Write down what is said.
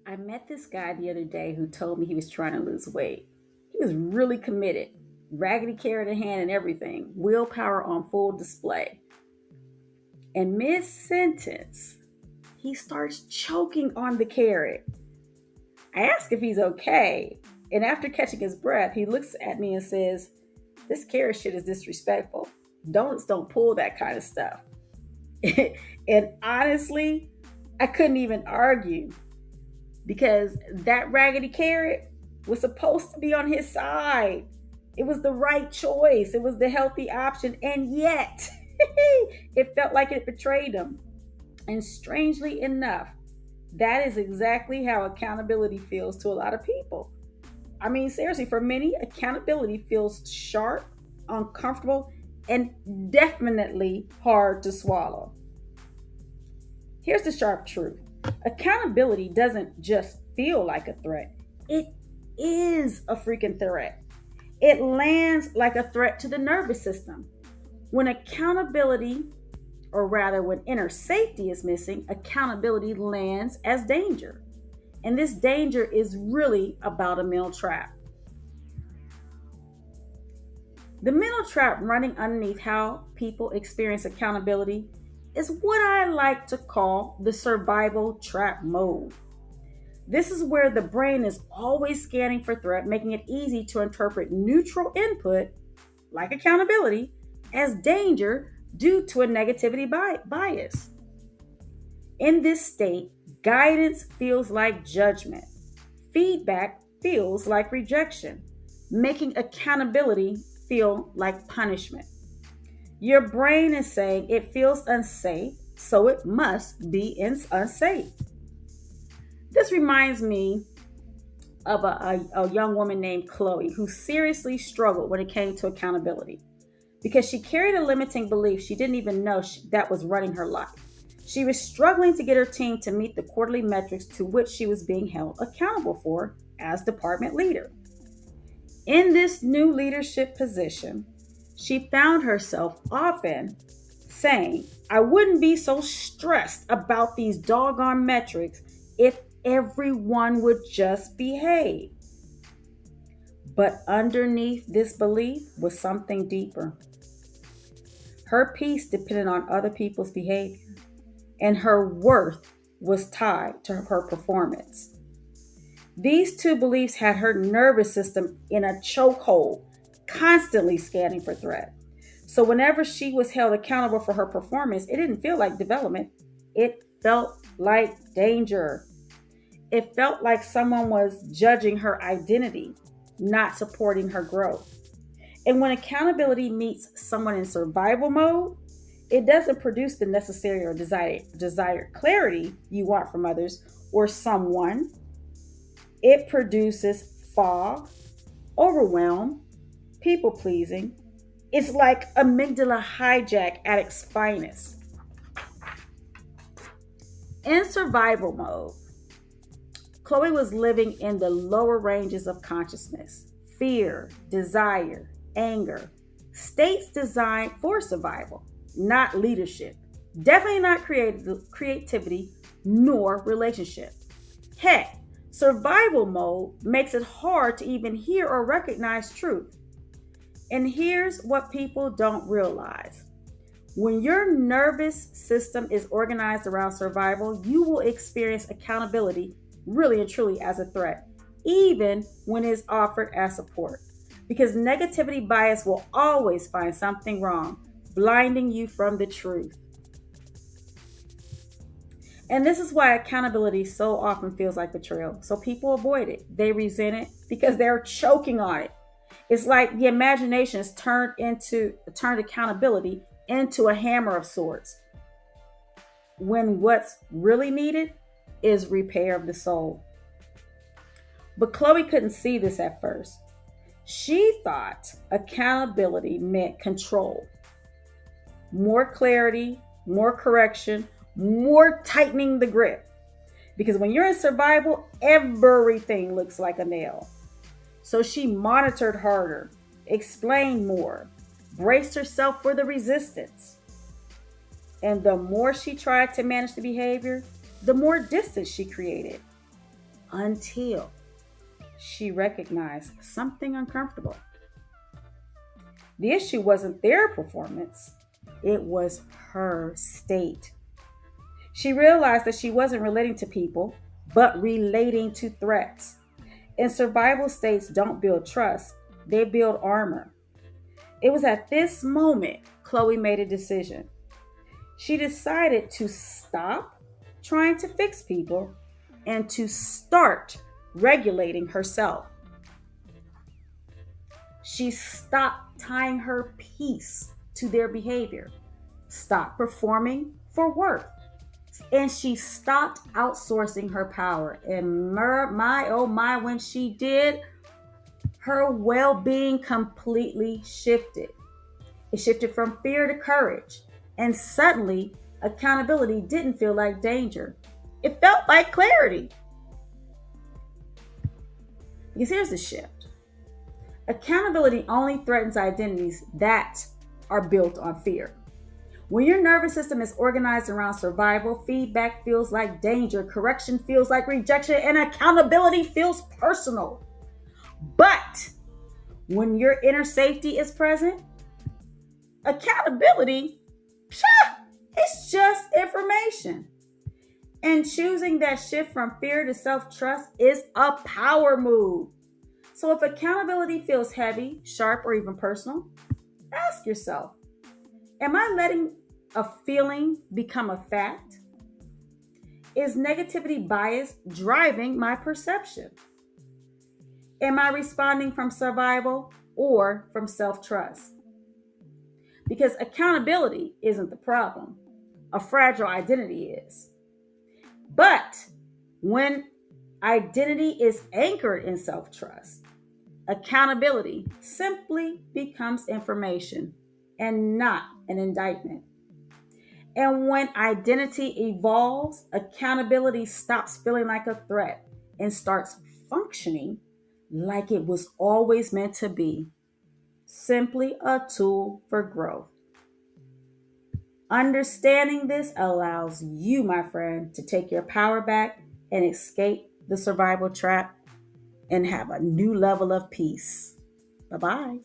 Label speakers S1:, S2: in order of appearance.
S1: I met this guy the other day who told me he was trying to lose weight. He was really committed, raggedy carrot in hand and everything, willpower on full display. And mid sentence, he starts choking on the carrot. I ask if he's okay, and after catching his breath, he looks at me and says, "This carrot shit is disrespectful. Donuts don't pull that kind of stuff." And honestly, I couldn't even argue because that raggedy carrot was supposed to be on his side. It was the right choice, it was the healthy option, and yet it felt like it betrayed him. And strangely enough, that is exactly how accountability feels to a lot of people. I mean, seriously, for many, accountability feels sharp, uncomfortable, and definitely hard to swallow. Here's the sharp truth: accountability doesn't just feel like a threat, it is a freaking threat. It lands like a threat to the nervous system. When accountability, or rather, when inner safety is missing, accountability lands as danger. And this danger is really about a mental trap. The mental trap running underneath how people experience accountability is what I like to call the survival trap mode. This is where the brain is always scanning for threat, making it easy to interpret neutral input, like accountability, as danger due to a negativity bias. In this state, guidance feels like judgment, feedback feels like rejection, making accountability feel like punishment. Your brain is saying it feels unsafe, so it must be unsafe. This reminds me of a young woman named Chloe who seriously struggled when it came to accountability because she carried a limiting belief she didn't even know that was running her life. She was struggling to get her team to meet the quarterly metrics to which she was being held accountable for as department leader. In this new leadership position, she found herself often saying, "I wouldn't be so stressed about these doggone metrics if everyone would just behave." But underneath this belief was something deeper. Her peace depended on other people's behavior, and her worth was tied to her performance. These two beliefs had her nervous system in a chokehold, constantly scanning for threat. So whenever she was held accountable for her performance, it didn't feel like development. It felt like danger. It felt like someone was judging her identity, not supporting her growth. And when accountability meets someone in survival mode, it doesn't produce the necessary or desired clarity you want from others or someone. It produces fog, overwhelm, people pleasing. It's like amygdala hijack at its finest. In survival mode, Chloe was living in the lower ranges of consciousness: fear, desire, anger, states designed for survival, not leadership. Definitely not creativity nor relationship. Heck, survival mode makes it hard to even hear or recognize truth. And here's what people don't realize: when your nervous system is organized around survival, you will experience accountability really and truly as a threat, even when it's offered as support. Because negativity bias will always find something wrong, blinding you from the truth. And this is why accountability so often feels like betrayal. So people avoid it. They resent it because they're choking on it. It's like the imagination is turned accountability into a hammer of sorts, when what's really needed is repair of the soul. But Chloe couldn't see this at first. She thought accountability meant control, more clarity, more correction, more tightening the grip. Because when you're in survival, everything looks like a nail. So she monitored harder, explained more, braced herself for the resistance. And the more she tried to manage the behavior, the more distance she created. until she recognized something uncomfortable. The issue wasn't their performance, it was her state. She realized that she wasn't relating to people, but relating to threats. And survival states don't build trust, they build armor. It was at this moment Chloe made a decision. She decided to stop trying to fix people and to start regulating herself. She stopped tying her peace to their behavior, stopped performing for worth, and she stopped outsourcing her power. And my, oh my, when she did, her well being completely shifted. It shifted from fear to courage. And suddenly, accountability didn't feel like danger, it felt like clarity. Because here's the shift: accountability only threatens identities that are built on fear. When your nervous system is organized around survival, feedback feels like danger, correction feels like rejection, and accountability feels personal. But when your inner safety is present, accountability, it's just information. And choosing that shift from fear to self-trust is a power move. So if accountability feels heavy, sharp, or even personal, ask yourself, am I letting a feeling become a fact? Is negativity bias driving my perception? Am I responding from survival or from self-trust? Because accountability isn't the problem. A fragile identity is. But when identity is anchored in self-trust, accountability simply becomes information and not an indictment. And when identity evolves, accountability stops feeling like a threat and starts functioning like it was always meant to be, simply a tool for growth. Understanding this allows you, my friend, to take your power back and escape the survival trap and have a new level of peace. Bye bye.